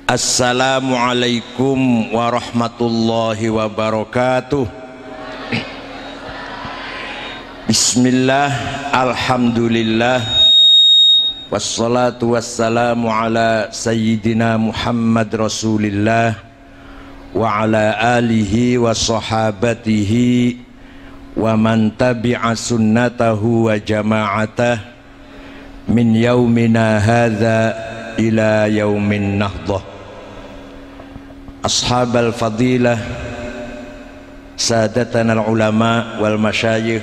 Assalamualaikum warahmatullahi wabarakatuh. Bismillah, alhamdulillah, wassalatu wassalamu ala sayyidina Muhammad Rasulillah wa ala alihi wa sahabatihi wa man tabi'a sunnatahu wa jama'atah min yaumina hadha ila yaumin nahdah. Ashabal fadilah, sadatana al-ulama wal masyayikh,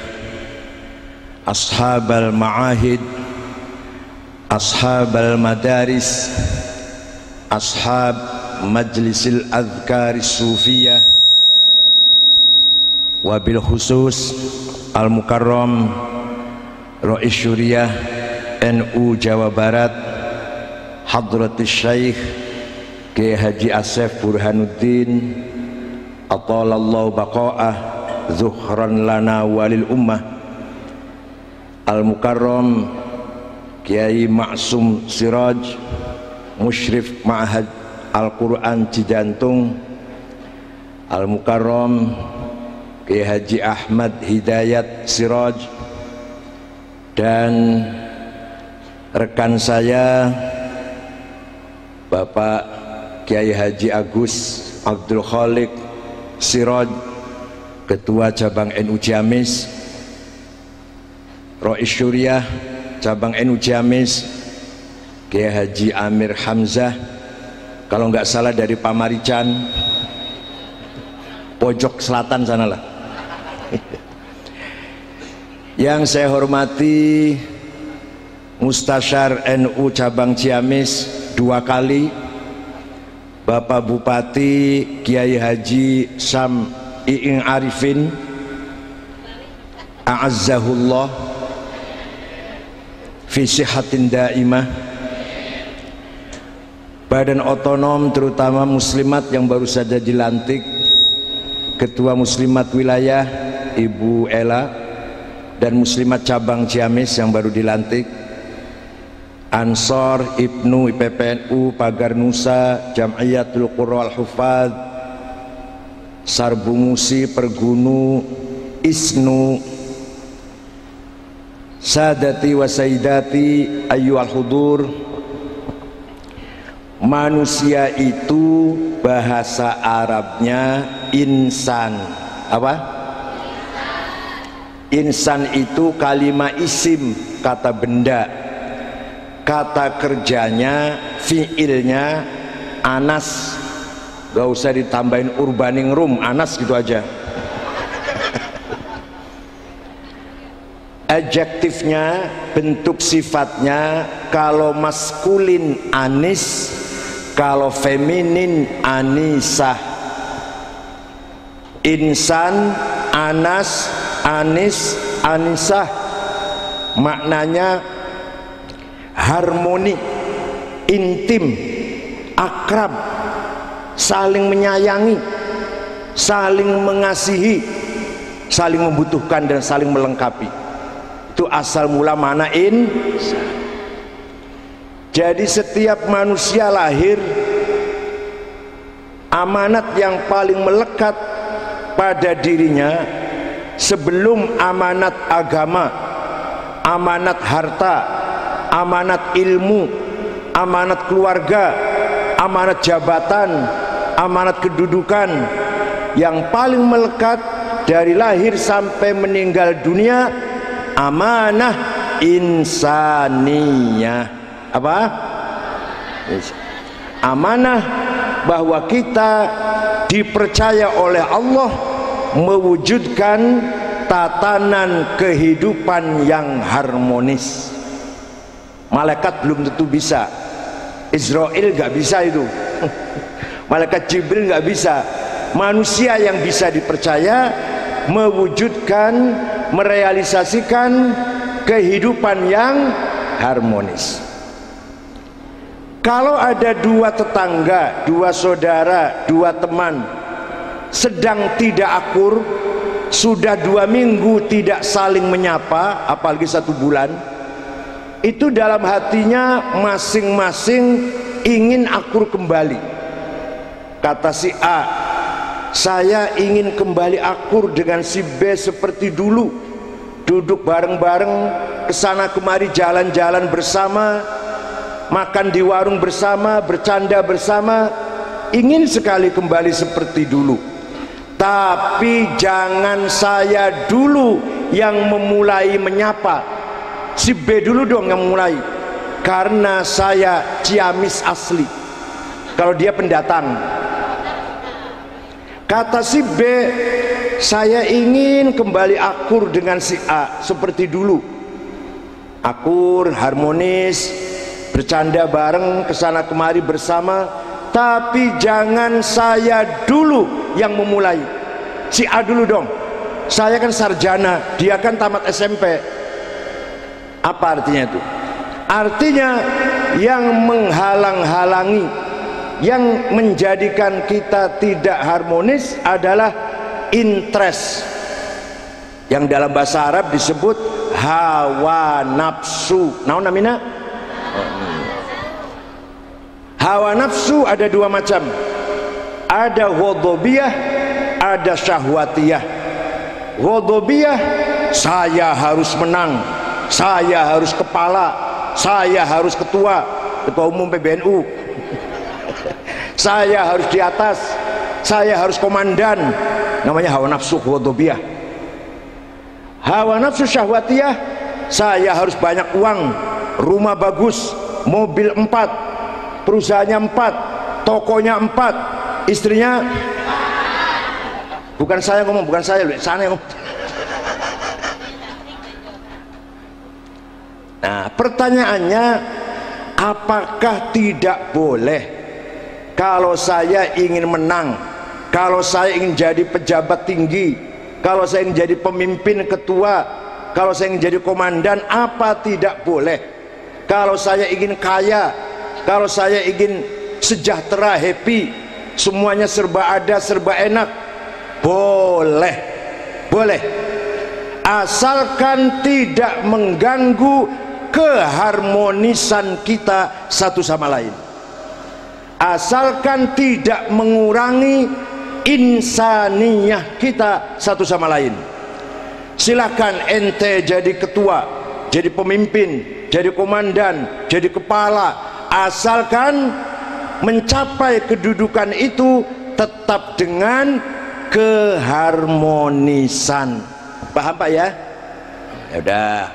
ashabal ma'ahid, ashabal madaris, ashab majlisil adhkaris sufiyah, wabil khusus al-mukarram Rais Syuriah NU Jawa Barat Hadratus Syekh Kiai Haji Asef Burhanuddin atalallahu baqa'ah zuhran lana walil ummah, al-mukarram Kiai Maksum Siraj Musyrif Ma'had Al-Quran Cijantung, al-mukarram Kiai Haji Ahmad Hidayat Siraj, dan rekan saya Bapak Kiai Haji Agus Abdul Khalik Siraj, Ketua Cabang NU Ciamis, Rais Syuriah Cabang NU Ciamis Kiai Haji Amir Hamzah, kalau nggak salah dari Pamarican pojok selatan sanalah. Yang saya hormati Mustasyar NU Cabang Ciamis 2 kali, Bapak Bupati Kiai Haji Sam Iing Arifin a'azzahullah fi sihatin daimah, Badan Otonom terutama Muslimat yang baru saja dilantik, Ketua Muslimat Wilayah Ibu Ella, dan Muslimat Cabang Ciamis yang baru dilantik, Ansor, Ibnu, IPPNU, Pagar Nusa, Jam'iyatul Qurra Al-Hufad, Sarbumusi, Pergunu, Isnu, Sadati wa Sayyidati, ayyuhal hudur. Manusia itu bahasa Arabnya insan. Apa? Insan itu kalimah isim, kata benda. Kata kerjanya, fiilnya anas, gak usah ditambahin urbaning room, anas gitu aja. Adjektifnya, bentuk sifatnya, kalau maskulin anis, kalau feminin anisah. Insan, anas, anis, anisah, maknanya harmoni, intim, akrab, saling menyayangi, saling mengasihi, saling membutuhkan dan saling melengkapi. Itu asal mula mana insan. Jadi setiap manusia lahir, amanat yang paling melekat pada dirinya sebelum amanat agama, amanat harta, amanat ilmu, amanat keluarga, amanat jabatan, amanat kedudukan, yang paling melekat dari lahir sampai meninggal dunia, amanah insaniyah. Apa? Amanah bahwa kita dipercaya oleh Allah mewujudkan tatanan kehidupan yang harmonis. Malaikat belum tentu bisa, Israel gak bisa itu, Malaikat Jibril gak bisa. Manusia yang bisa dipercaya mewujudkan, merealisasikan kehidupan yang harmonis. Kalau ada 2 tetangga, 2 saudara, 2 teman sedang tidak akur, sudah 2 minggu tidak saling menyapa, apalagi 1 bulan, itu dalam hatinya masing-masing ingin akur kembali. Kata si A, saya ingin kembali akur dengan si B seperti dulu, duduk bareng-bareng, kesana kemari, jalan-jalan bersama, makan di warung bersama, bercanda bersama. Ingin sekali kembali seperti dulu, tapi jangan saya dulu yang memulai menyapa, si B dulu dong yang memulai, karena saya Ciamis asli, kalau dia pendatang. Kata si B, saya ingin kembali akur dengan si A seperti dulu, akur, harmonis, bercanda bareng, kesana kemari bersama, tapi jangan saya dulu yang memulai, si A dulu dong. Saya kan sarjana, dia kan tamat SMP. Apa artinya itu? Artinya yang menghalang-halangi, yang menjadikan kita tidak harmonis adalah interest, yang dalam bahasa Arab disebut hawa nafsu. Naon namina? Hawa nafsu ada dua macam, ada ghadabiyah, ada syahwatiyah. Ghadabiyah, saya harus menang, saya harus kepala, saya harus ketua umum PBNU, saya harus di atas, saya harus komandan. Namanya hawa nafsu ghadabiyah. Hawa nafsu syahwatiyah, saya harus banyak uang, rumah bagus, mobil 4, perusahaannya 4, tokonya 4, istrinya, bukan saya ngomong, bukan saya, sana ngomong. Nah, pertanyaannya, apakah tidak boleh kalau saya ingin menang, kalau saya ingin jadi pejabat tinggi, kalau saya ingin jadi pemimpin ketua, kalau saya ingin jadi komandan, apa tidak boleh? Kalau saya ingin kaya, kalau saya ingin sejahtera, happy, semuanya serba ada, serba enak, boleh, boleh, asalkan tidak mengganggu keharmonisan kita satu sama lain, asalkan tidak mengurangi insaniyah kita satu sama lain. Silahkan ente jadi ketua, jadi pemimpin, jadi komandan, jadi kepala, asalkan mencapai kedudukan itu tetap dengan keharmonisan. Paham Pak ya? Ya udah,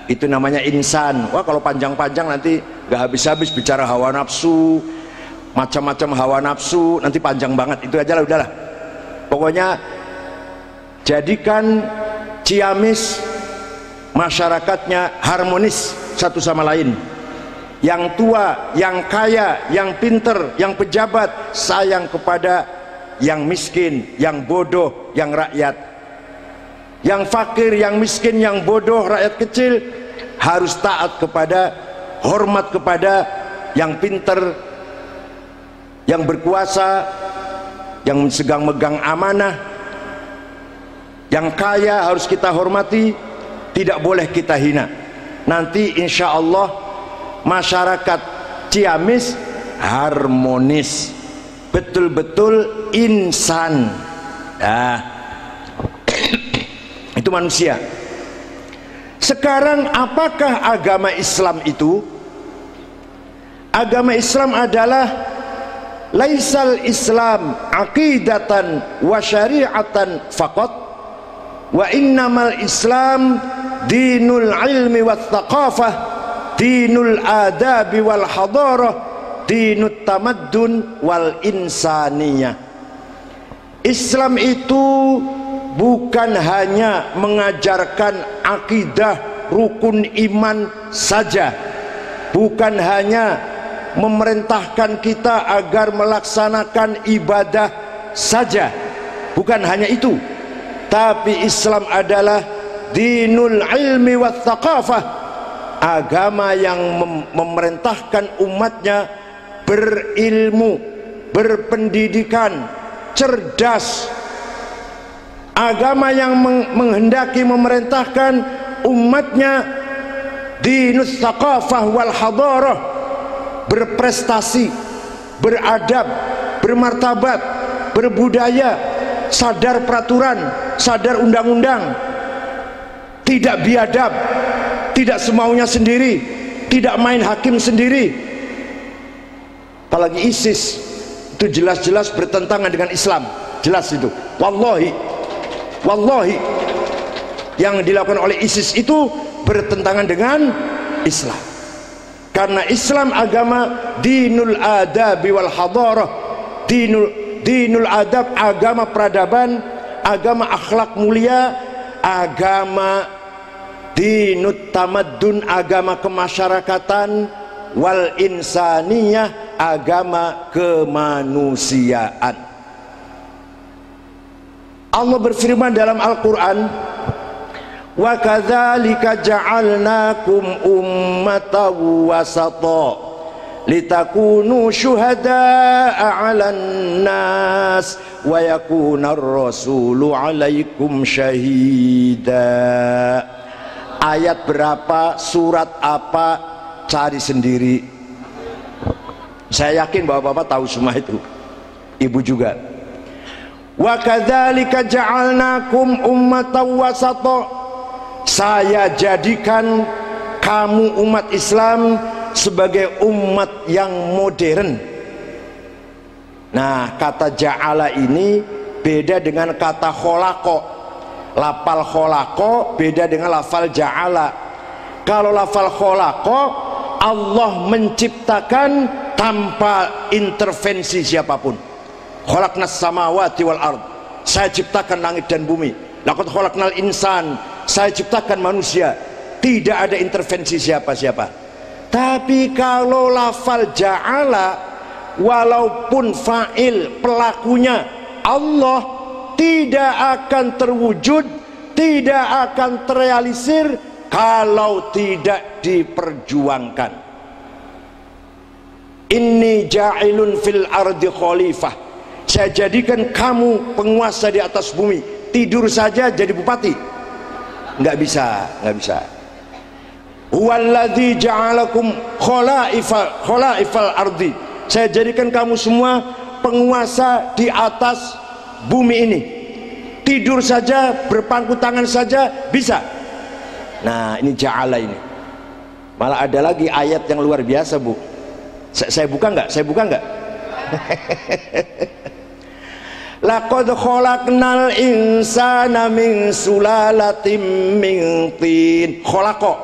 itu namanya insan. Wah, kalau panjang-panjang nanti gak habis-habis bicara hawa nafsu, macam-macam hawa nafsu, nanti panjang banget. Itu aja lah, udahlah. Pokoknya jadikan Ciamis masyarakatnya harmonis satu sama lain. Yang tua, yang kaya, yang pinter, yang pejabat sayang kepada yang miskin, yang bodoh, yang rakyat. Yang fakir, yang miskin, yang bodoh, rakyat kecil harus taat kepada, hormat kepada yang pinter, yang berkuasa, yang sedang megang amanah. Yang kaya harus kita hormati, tidak boleh kita hina. Nanti insya Allah masyarakat Ciamis harmonis, betul-betul insan. Nah, itu manusia. Sekarang apakah agama Islam itu? Agama Islam adalah laisal Islam aqidatan wa syari'atan faqat, wa innamal Islam dinul ilmi wat thaqafah, dinul adabi wal hadarah, dinut tamaddun wal insaniyah. Islam itu bukan hanya mengajarkan akidah rukun iman saja, bukan hanya memerintahkan kita agar melaksanakan ibadah saja, bukan hanya itu, tapi Islam adalah dinul ilmi wat thaqafah, agama yang memerintahkan umatnya berilmu, berpendidikan, cerdas, agama yang menghendaki memerintahkan umatnya dinus thaqafah wal hadarah, berprestasi, beradab, bermartabat, berbudaya, sadar peraturan, sadar undang-undang, tidak biadab, tidak semaunya sendiri, tidak main hakim sendiri. Apalagi ISIS itu jelas-jelas bertentangan dengan Islam, jelas itu. Wallahi yang dilakukan oleh ISIS itu bertentangan dengan Islam. Karena Islam agama dinul adab wal hadarah, dinul adab, agama peradaban, agama akhlak mulia, agama dinut tamaddun, agama kemasyarakatan, wal insaniyah, agama kemanusiaan. Allah berfirman dalam Al-Quran, wa kadzalika ja'alnakum ummatan wasata litakunu syuhada'a 'alan nas wa yakuna ar-rasulu 'alaikum syahida. Ayat berapa, surat apa, cari sendiri. Saya yakin bahwa Bapak tahu semua itu, Ibu juga. Wa kadzalika ja'alnakum ummatan wasata, saya jadikan kamu umat Islam sebagai umat yang modern. Nah, kata ja'ala ini beda dengan kata kholaqo. Lafal kholaqo beda dengan lafal ja'ala. Kalau lafal kholaqo, Allah menciptakan tanpa intervensi siapapun. Khalaqnas samawati wal ard, saya ciptakan langit dan bumi. Laqad khalaqnal insan, saya ciptakan manusia. Tidak ada intervensi siapa-siapa. Tapi kalau lafal ja'ala, walaupun fa'il pelakunya Allah, tidak akan terwujud, tidak akan terrealisir kalau tidak diperjuangkan. Inni ja'ilun fil ardi khalifah, saya jadikan kamu penguasa di atas bumi. Tidur saja jadi bupati? Nggak bisa, nggak bisa. Huwallazi ja'alakum khalaifal ardi, saya jadikan kamu semua penguasa di atas bumi ini. Tidur saja, berpangku tangan saja bisa. Nah, ini ja'ala ini. Malah ada lagi ayat yang luar biasa, Bu. Saya buka nggak? Saya buka nggak? Laqad khalaqnal insana min sulalatin min tin. Khalaqa,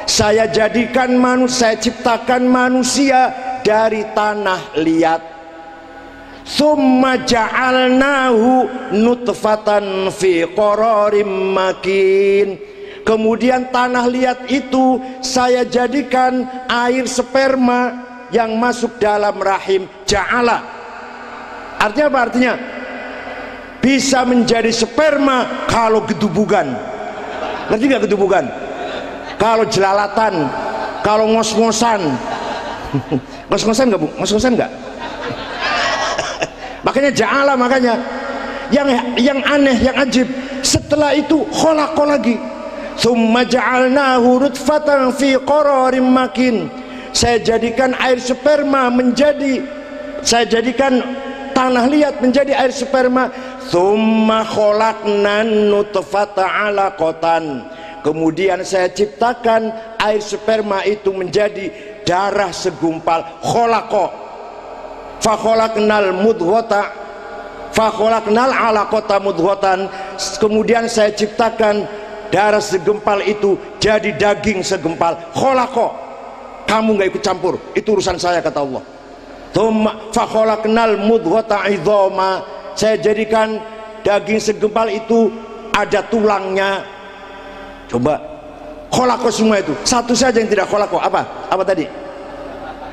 saya jadikan manusia, saya ciptakan manusia dari tanah liat. Tsumma ja'alnahu nutfatan fi qararim makin. Kemudian tanah liat itu saya jadikan air sperma yang masuk dalam rahim. Ja'ala artinya apa? Artinya bisa menjadi sperma kalau gedubugan. Ngerti nggak gedubugan? Kalau jelalatan, kalau ngos-ngosan. Ngos-ngosan nggak, Bu? Ngos-ngosan nggak? Makanya ja'ala, makanya yang aneh, yang ajib, setelah itu khalaqa lagi. Tsumma ja'alnahu nutfatan fi qararim makin. Saya jadikan air sperma menjadi, saya jadikan tanah liat menjadi air sperma. Tsumma khalaqnan nutfata 'alaqatan. Kemudian saya ciptakan air sperma itu menjadi darah segumpal. Khalaqa fa khalaqnal mudghata fa khalaqnal 'alaqata mudghatan. Kemudian saya ciptakan darah segumpal itu jadi daging segumpal. Khalaqa, kamu nggak ikut campur, itu urusan saya, kata Allah. Fa khalaqnal mudghata 'idhama, saya jadikan daging segumpal itu ada tulangnya. Coba khalaqa semua itu, satu saja yang tidak khalaqa. Apa tadi?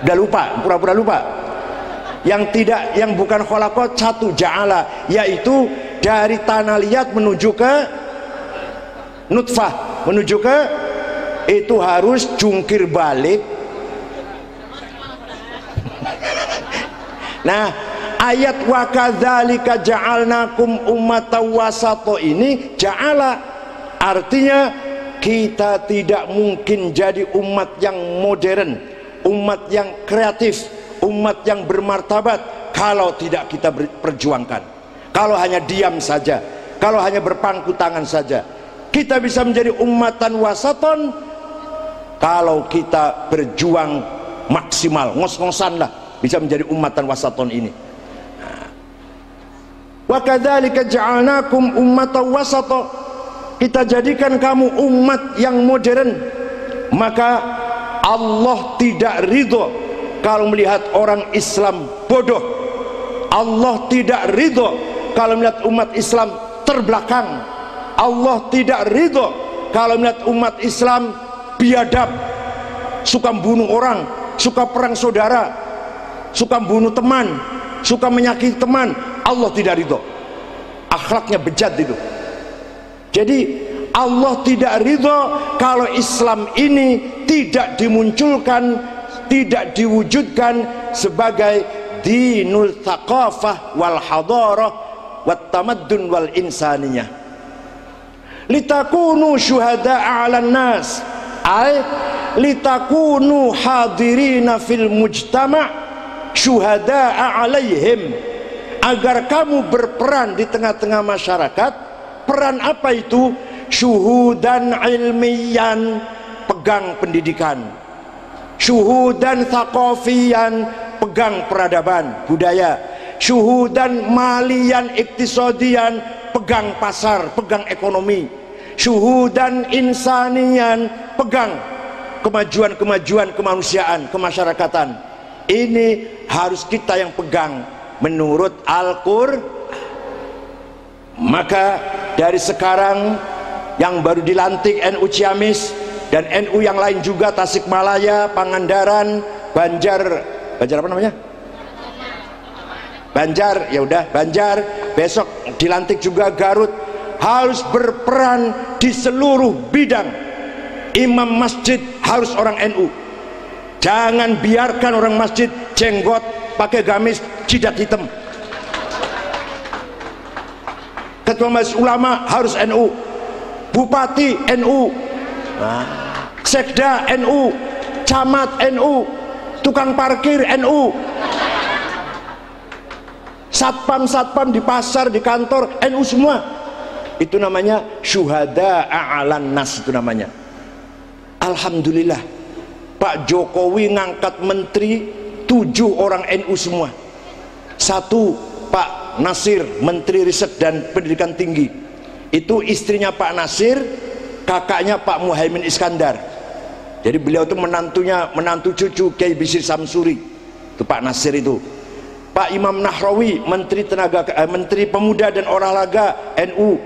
Udah lupa, pura-pura lupa. Yang tidak, yang bukan khalaqa satu, ja'ala, yaitu dari tanah liat menuju ke nutfah, menuju ke, itu harus jungkir balik. Nah, ayat wa kadzalika ja'alnakum ummatan wasata ini ja'ala, artinya kita tidak mungkin jadi umat yang modern, umat yang kreatif, umat yang bermartabat kalau tidak kita perjuangkan. Kalau hanya diam saja, kalau hanya berpangku tangan saja. Kita bisa menjadi ummatan wasaton kalau kita berjuang maksimal, ngos-ngosan lah bisa menjadi ummatan wasaton ini. Wa kadzalika ja'alnakum ummatan wasata. Kita jadikan kamu umat yang modern. Maka Allah tidak ridho kalau melihat orang Islam bodoh. Allah tidak ridho kalau melihat umat Islam terbelakang. Allah tidak ridho kalau melihat umat Islam biadab, suka bunuh orang, suka perang saudara, suka bunuh teman, suka menyakiti teman. Allah tidak ridho, akhlaknya bejat itu. Jadi Allah tidak ridho kalau Islam ini tidak dimunculkan, tidak diwujudkan sebagai dinul thaqafah wal hadarah wat tamaddun wal insaniyah. Litakunu syuhada'a 'alan nas, ay litakunu hadirina fil mujtama' syuhada'a 'alaihim, agar kamu berperan di tengah-tengah masyarakat. Peran apa itu? Syuhudan ilmiyan, pegang pendidikan. Syuhudan thaqafiyan, pegang peradaban budaya. Syuhudan malian iktisadian, pegang pasar, pegang ekonomi. Syuhudan insanian, pegang kemajuan-kemajuan kemanusiaan, kemasyarakatan. Ini harus kita yang pegang menurut Al-Qur'an. Maka dari sekarang yang baru dilantik NU Ciamis dan NU yang lain juga, Tasikmalaya, Pangandaran, Banjar apa namanya? Banjar, ya udah Banjar, besok dilantik juga Garut, harus berperan di seluruh bidang. Imam masjid harus orang NU. Jangan biarkan orang masjid jenggot, pakai gamis, jidat hitam. Ketua Majelis Ulama harus NU, Bupati NU, Sekda NU, Camat NU, tukang parkir NU, satpam di pasar, di kantor NU semua. Itu namanya syuhada a'alan nas, itu namanya. Alhamdulillah Pak Jokowi ngangkat menteri 7 orang NU semua. 1 Pak Nasir, Menteri Riset dan Pendidikan Tinggi. Itu istrinya Pak Nasir, kakaknya Pak Muhaimin Iskandar. Jadi beliau itu menantu cucu Kiai Bisri Samsuri. Itu Pak Nasir itu. Pak Imam Nahrawi, Menteri Pemuda dan Olahraga NU.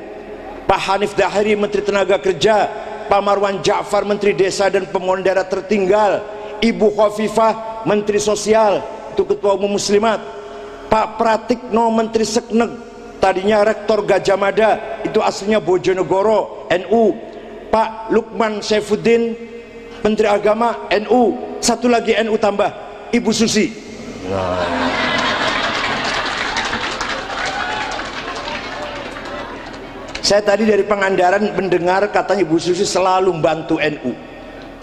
Pak Hanif Dahiri, Menteri Tenaga Kerja. Pak Marwan Ja'far, Menteri Desa dan Pembangunan Daerah Tertinggal. Ibu Khofifah, Menteri Sosial, itu Ketua Umum Muslimat. Pak Pratikno, Menteri Sekneg, tadinya Rektor Gajah Mada, itu aslinya Bojonegoro, NU. Pak Lukman Saifuddin, Menteri Agama, NU. Satu lagi NU tambah, Ibu Susi. Saya tadi dari Pangandaran mendengar katanya Ibu Susi selalu membantu NU,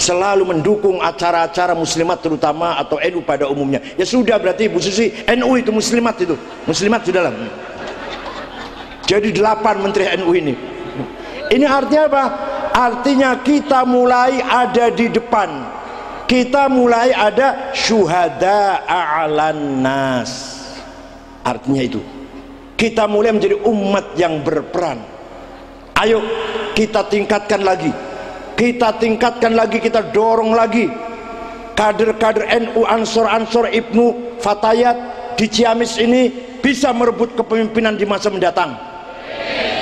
selalu mendukung acara-acara muslimat terutama, atau NU pada umumnya. Ya sudah, berarti Ibu Susi NU itu muslimat, itu muslimat sudah lah. Jadi 8 menteri NU ini. Ini artinya apa? Artinya kita mulai ada di depan, kita mulai ada syuhada a'alan nas. Artinya itu kita mulai menjadi umat yang berperan. Ayo kita tingkatkan lagi, kita dorong lagi kader-kader NU, ansor-ansor Ibnu Fatayat di Ciamis ini bisa merebut kepemimpinan di masa mendatang.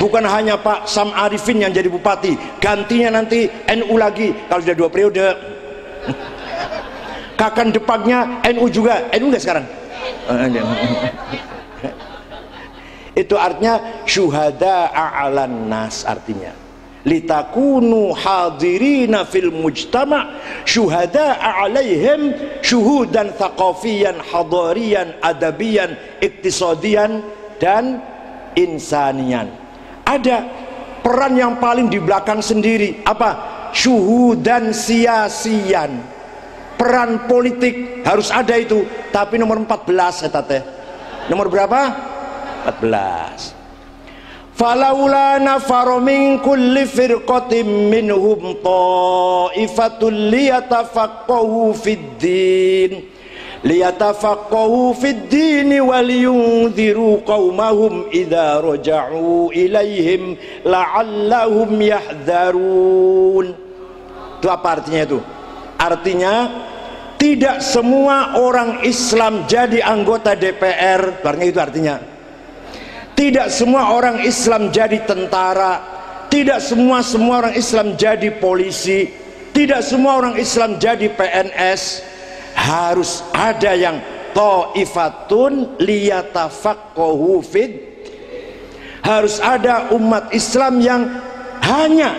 Bukan hanya Pak Sam Arifin yang jadi bupati, gantinya nanti NU lagi kalau sudah 2 periode. Kakan depannya NU juga, NU enggak sekarang? Itu artinya syuhada a'alan nas, artinya litakunu hadirina fil mujtama syuhada a'alaihim syuhudan thaqafiyan hadariyan adabiyan iktisadiyan dan insanian. Ada peran yang paling di belakang sendiri, apa? Syuhudan siasian, peran politik harus ada itu. Tapi nomor 14 eta teh. Nomor berapa? 14. Falaula nafara min kulli firqatin minhum ta'ifatul liyatafaqahu fid din wal yunziru qaumahum idza raja'u ilaihim la'allahum yahdharun. Itu apa artinya itu? Artinya tidak semua orang Islam jadi anggota DPR. Artinya itu artinya. Tidak semua orang Islam jadi tentara. Tidak semua orang Islam jadi polisi. Tidak semua orang Islam jadi PNS. Harus ada yang ta'ifatun liyatafaqahu fid. Harus ada umat Islam yang hanya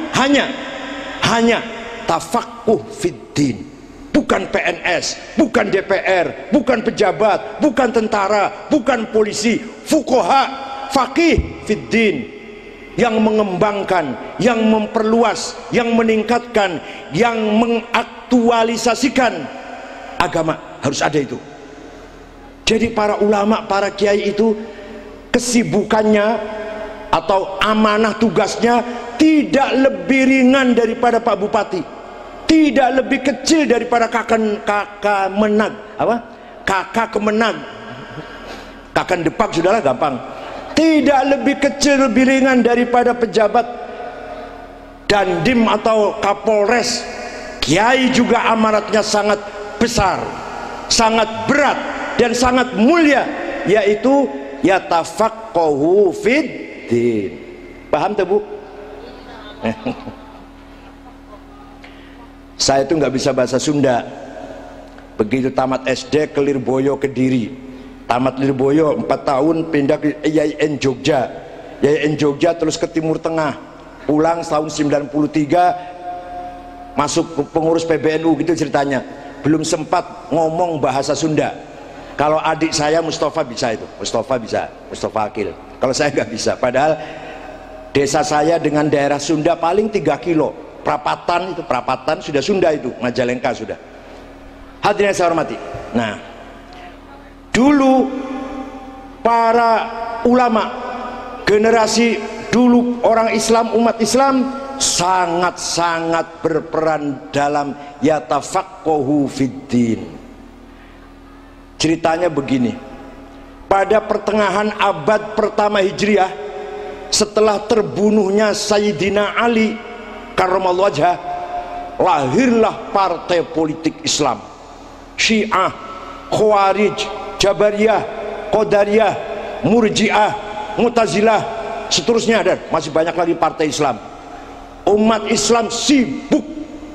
tafaqquh fid din. Bukan PNS, bukan DPR, bukan pejabat, bukan tentara, bukan polisi, fuqaha, faqih fid din, yang mengembangkan, yang memperluas, yang meningkatkan, yang mengaktualisasikan agama. Harus ada itu. Jadi para ulama, para kiai itu kesibukannya atau amanah tugasnya tidak lebih ringan daripada Pak Bupati, tidak lebih kecil daripada kakak menag, kakak kemenag, kakak depak sudahlah gampang. Tidak lebih kecil, lebih ringan daripada pejabat Dandim atau Kapolres. Kiai juga amanatnya sangat besar, sangat berat dan sangat mulia, yaitu yatafaqahu fid din. Paham tuh Bu? Saya itu nggak bisa bahasa Sunda. Begitu tamat SD ke Lirboyo Kediri, tamat Lirboyo 4 tahun pindah ke IAIN Jogja, IAIN Jogja terus ke Timur Tengah, pulang tahun 93 masuk ke pengurus PBNU gitu ceritanya. Belum sempat ngomong bahasa Sunda. Kalau adik saya Mustafa bisa itu, Mustafa Akil. Kalau saya nggak bisa, padahal desa saya dengan daerah Sunda paling 3 kilo. Prapatan sudah Sunda itu, Majalengka sudah. Hadirin yang saya hormati. Nah, dulu para ulama generasi dulu, orang Islam, umat Islam sangat-sangat berperan dalam yatafaqahu fiddin. Ceritanya begini, pada pertengahan abad pertama Hijriah, setelah terbunuhnya Sayyidina Ali karramallahu wajhah, lahirlah partai politik Islam, Syiah, Khawarij, Jabariyah, Qadariyah, Murji'ah, Mu'tazilah, seterusnya, dan masih banyak lagi partai Islam. Umat Islam sibuk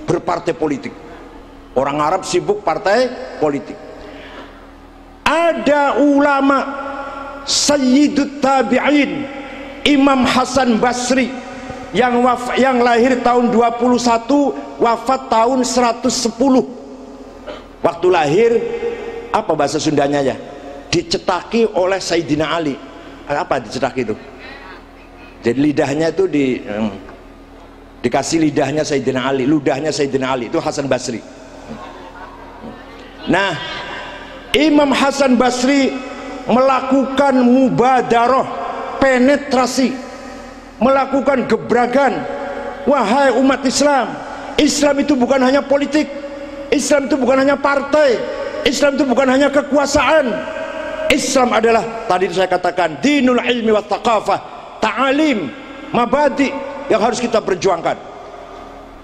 berpartai politik, orang Arab sibuk partai politik. Ada ulama Sayyidut Tabi'in Imam Hasan Basri yang lahir tahun 21, wafat tahun 110. Waktu lahir, apa bahasa Sundanya ya, dicetaki oleh Sayyidina Ali. Apa dicetaki itu? Jadi lidahnya itu dikasih lidahnya Sayyidina Ali, ludahnya Sayyidina Ali, itu Hasan Basri. Nah, Imam Hasan Basri melakukan mubadarah, penetrasi, melakukan gebrakan. Wahai umat Islam, Islam itu bukan hanya politik, Islam itu bukan hanya partai, Islam itu bukan hanya kekuasaan. Islam adalah, tadi saya katakan, dinul ilmi wa thaqafah, ta'alim, mabadi yang harus kita perjuangkan.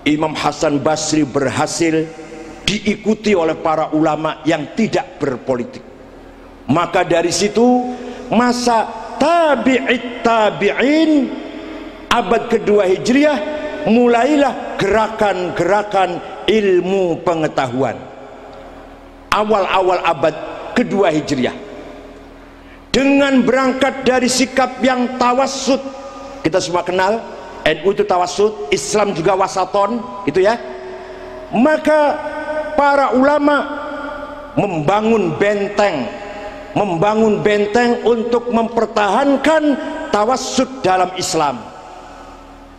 Imam Hasan Basri berhasil diikuti oleh para ulama yang tidak berpolitik. Maka dari situ masa tabi'in abad kedua Hijriah, mulailah gerakan-gerakan ilmu pengetahuan. Awal-awal abad kedua Hijriah, dengan berangkat dari sikap yang tawassut. Kita semua kenal NU itu tawassut, Islam juga wasaton, gitu ya. Maka para ulama membangun benteng untuk mempertahankan tawassut dalam Islam.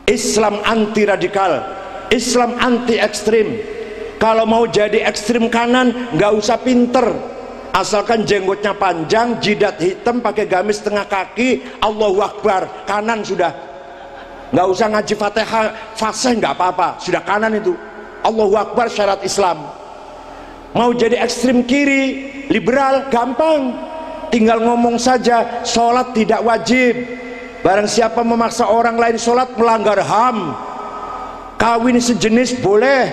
Islam anti radikal, Islam anti ekstrim, Kalau mau jadi ekstrim kanan nggak usah pinter, asalkan jenggotnya panjang, jidat hitam, pakai gamis setengah kaki, Allahu Akbar, kanan sudah. Nggak usah ngaji Fatihah fasih, nggak apa-apa, sudah kanan itu. Allahu Akbar syarat Islam. Mau jadi ekstrim kiri, liberal, gampang, tinggal ngomong saja, sholat tidak wajib, barang siapa memaksa orang lain sholat melanggar HAM. Kawin sejenis boleh,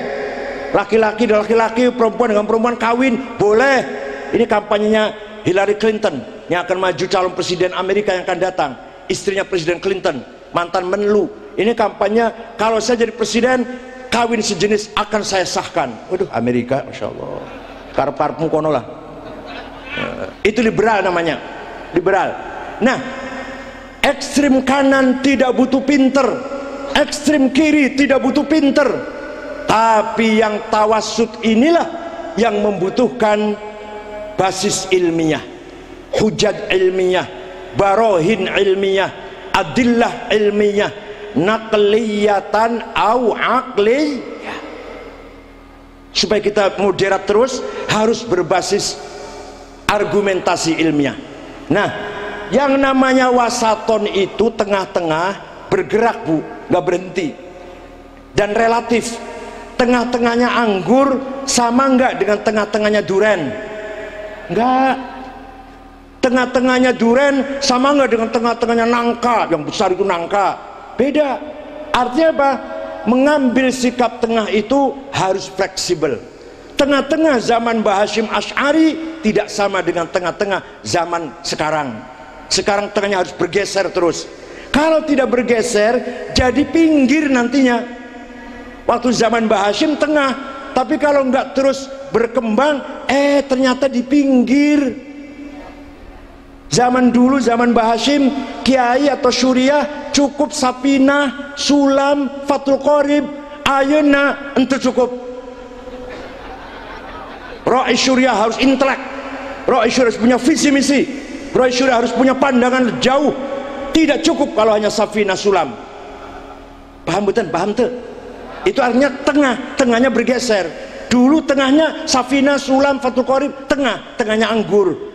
laki-laki dengan laki-laki, perempuan dengan perempuan kawin boleh. Ini kampanyenya Hillary Clinton yang akan maju calon presiden Amerika yang akan datang, istrinya Presiden Clinton, mantan menlu. Ini kampanye, kalau saya jadi presiden, kawin sejenis akan saya sahkan. Waduh, Amerika, Masya Allah, karparmu kono lah. Itu liberal namanya, liberal. Nah, ekstrim kanan tidak butuh pinter, ekstrim kiri tidak butuh pinter, tapi yang tawassut inilah yang membutuhkan basis ilmiah, hujat ilmiah, barohin ilmiah, adillah ilmiah, naqliyatan au aqliyah. Supaya kita moderat terus, harus berbasis argumentasi ilmiah. Nah, yang namanya wasaton itu tengah-tengah, bergerak bu, nggak berhenti, dan relatif. Tengah-tengahnya anggur sama nggak dengan tengah-tengahnya duren? Nggak. Tengah-tengahnya duren sama nggak dengan tengah-tengahnya nangka, yang besar itu nangka? Beda. Artinya apa? Mengambil sikap tengah itu harus fleksibel. Tengah-tengah zaman Mbah Hashim Asy'ari tidak sama dengan tengah-tengah zaman sekarang. Sekarang tengahnya harus bergeser terus. Kalau tidak bergeser, jadi pinggir nantinya. Waktu zaman Mbah Hashim tengah, tapi kalau nggak terus berkembang, ternyata di pinggir. Zaman dulu, zaman Mbah Hashim, kiai atau syuriah cukup Sapinah, Sulam, Fathul Qorib, ayeuna ente cukup. Ra'i syuriah harus intelek, Ra'i syuriah harus punya visi misi, Ra'i syuriah harus punya pandangan jauh. Tidak cukup kalau hanya Sapinah, Sulam. Paham betul? Paham tuh? Itu artinya tengah, tengahnya bergeser. Dulu tengahnya Sapinah, Sulam, Fathul Qorib, tengahnya anggur.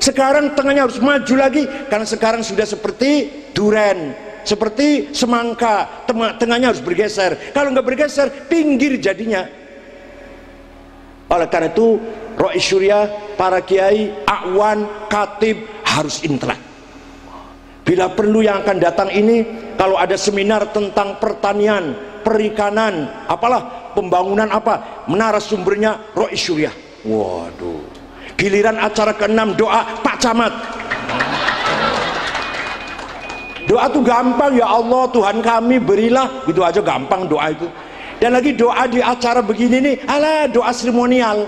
Sekarang tengahnya harus maju lagi, karena sekarang sudah seperti duren, seperti semangka, tengahnya harus bergeser. Kalau nggak bergeser, pinggir jadinya. Oleh karena itu, Ra'i syuriah, para kiai, akwan, khatib harus intelek. Bila perlu yang akan datang ini, kalau ada seminar tentang pertanian, perikanan, apalah, pembangunan apa, menara sumbernya Ra'i syuriah. Waduh. Giliran acara ke-6 doa Pak Camat. Doa tuh gampang, ya Allah Tuhan kami berilah, gitu aja gampang doa itu. Dan lagi doa di acara begini nih, alah doa seremonial.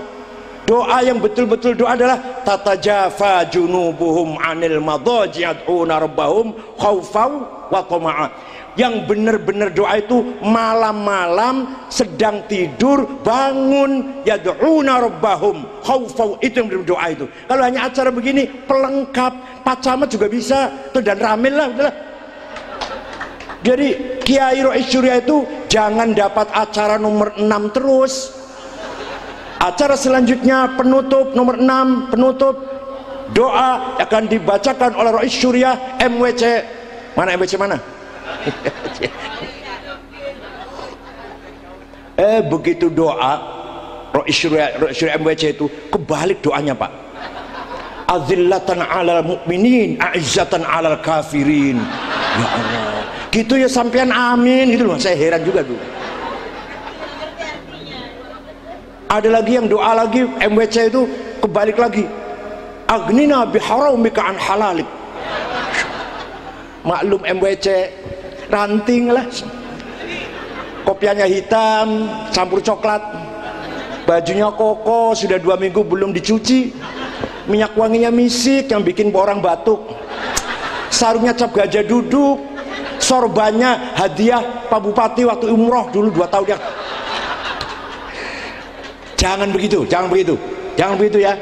Doa yang betul-betul doa adalah tatajafa junubuhum anil madhaji yad'una rabbahum khaufau wa tama'a. Yang benar-benar doa itu malam-malam sedang tidur bangun yad'una rabbahum khaufau, itu yang doa itu. Kalau hanya acara begini pelengkap, Pak Camat juga bisa tuh, dan ramil lah udahlah. Jadi Kiai Ra'i syuriah itu jangan dapat acara nomor 6 terus. Acara selanjutnya penutup nomor 6, penutup doa akan dibacakan oleh Ra'i syuriah MWC. Mana MWC mana? Begitu doa Ra'i syuriah MWC itu kebalik doanya Pak. Azillatan 'alal mu'minin, a'izzatan 'alal kafirin. Ya Allah. Gitu ya sampean amin gitu loh. Saya heran juga dulu. Ada lagi yang doa lagi MWC itu kebalik lagi. Agnina biharamika an halalik. Maklum MWC ranting lah, kopiannya hitam campur coklat, bajunya koko, sudah 2 minggu belum dicuci, minyak wanginya misik yang bikin orang batuk, sarungnya cap gajah duduk, sorbannya hadiah Pak Bupati waktu umroh dulu 2 tahun yang. Jangan begitu, jangan begitu, jangan begitu ya.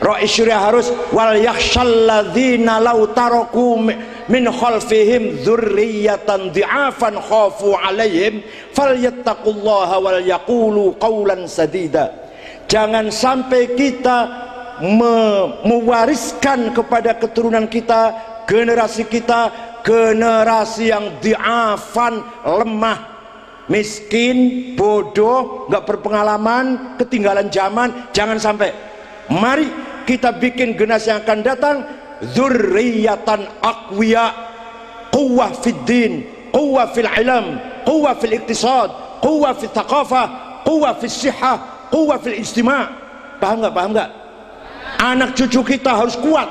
Ra'i Syuriah harus wal yakhshalladzina law taraku min khalfihim dzurriyyatan dhi'afan khafu 'alaihim falyattaqullaha wal yaqulu qawlan sadida. Jangan sampai kita mewariskan kepada keturunan kita, generasi kita, generasi yang dhi'afan, lemah, miskin, bodoh, nggak berpengalaman, ketinggalan zaman. Jangan sampai. Mari kita bikin generasi yang akan datang dzurriyyatan aqwiya, quwwah fid din, quwwah fil ilm, quwwah fil iqtisad, quwwah fil thaqafah, quwwah fil sihah, quwwah fil ijtima'. Paham nggak? Paham nggak? Anak cucu kita harus kuat,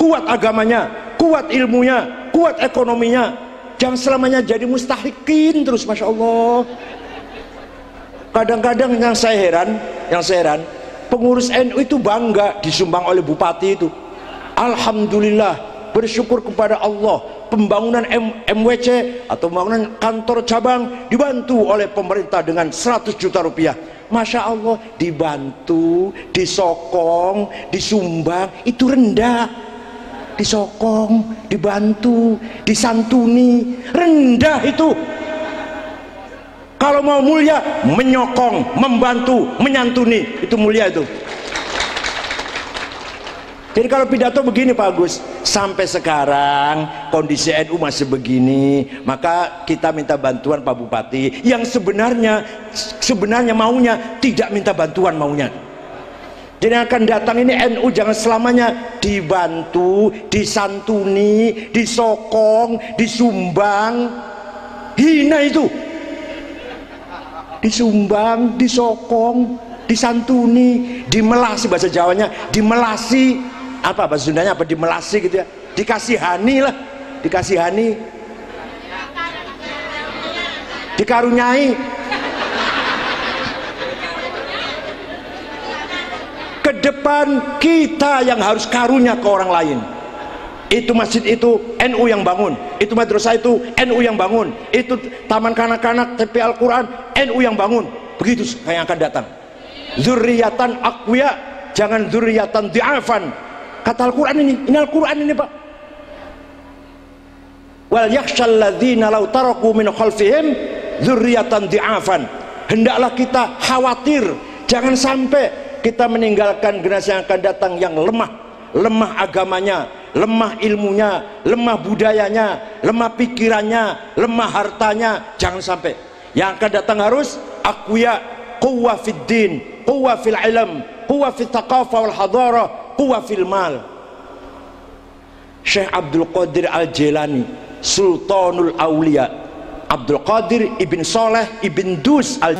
kuat agamanya, kuat ilmunya, kuat ekonominya. Jangan selamanya jadi mustahrikin terus, masya Allah. Kadang-kadang yang saya heran, pengurus NU itu bangga disumbang oleh bupati itu. Alhamdulillah, bersyukur kepada Allah, pembangunan MWC atau pembangunan kantor cabang dibantu oleh pemerintah dengan 100 juta rupiah. Masya Allah, dibantu, disokong, disumbang, itu rendah. Disokong, dibantu, disantuni, rendah itu. Kalau mau mulia, menyokong, membantu, menyantuni, itu mulia itu. Jadi kalau pidato begini Pak Agus, sampai sekarang kondisi NU masih begini, maka kita minta bantuan Pak Bupati yang sebenarnya maunya tidak minta bantuan maunya. Jadi yang akan datang ini NU jangan selamanya dibantu, disantuni, disokong, disumbang. Hina itu. Disumbang, disokong, disantuni, dimelasi, bahasa Jawanya dimelasi, apa bahasa Sundanya apa, dimelasi gitu ya, dikasihani lah, dikasihani, dikarunyai. Ke depan kita yang harus karunia ke orang lain. Itu masjid itu NU yang bangun, itu madrasah itu NU yang bangun, itu taman kanak-kanak TP Al-Quran NU yang bangun. Begitu yang akan datang. Dzurriyyatan aqwiya, jangan dzurriyyatan dhi'afan. Kata Al-Quran ini Al-Quran ini Pak. Wal yakhshalladzina law taraku min khalfihim dzurriyyatan dhi'afan. Hendaklah kita khawatir, jangan sampai kita meninggalkan generasi yang akan datang yang lemah agamanya, lemah ilmunya, lemah budayanya, lemah pikirannya, lemah hartanya. Jangan sampai. Yang akan datang harus aqwiya, quwwah fid din, quwwah fil ilm, quwwah fit thaqafah wal hadarah, quwwah fil mal. Syekh Abdul Qadir Al-Jilani, Sultanul Aulia, Abdul Qadir ibn Saleh ibn Dus al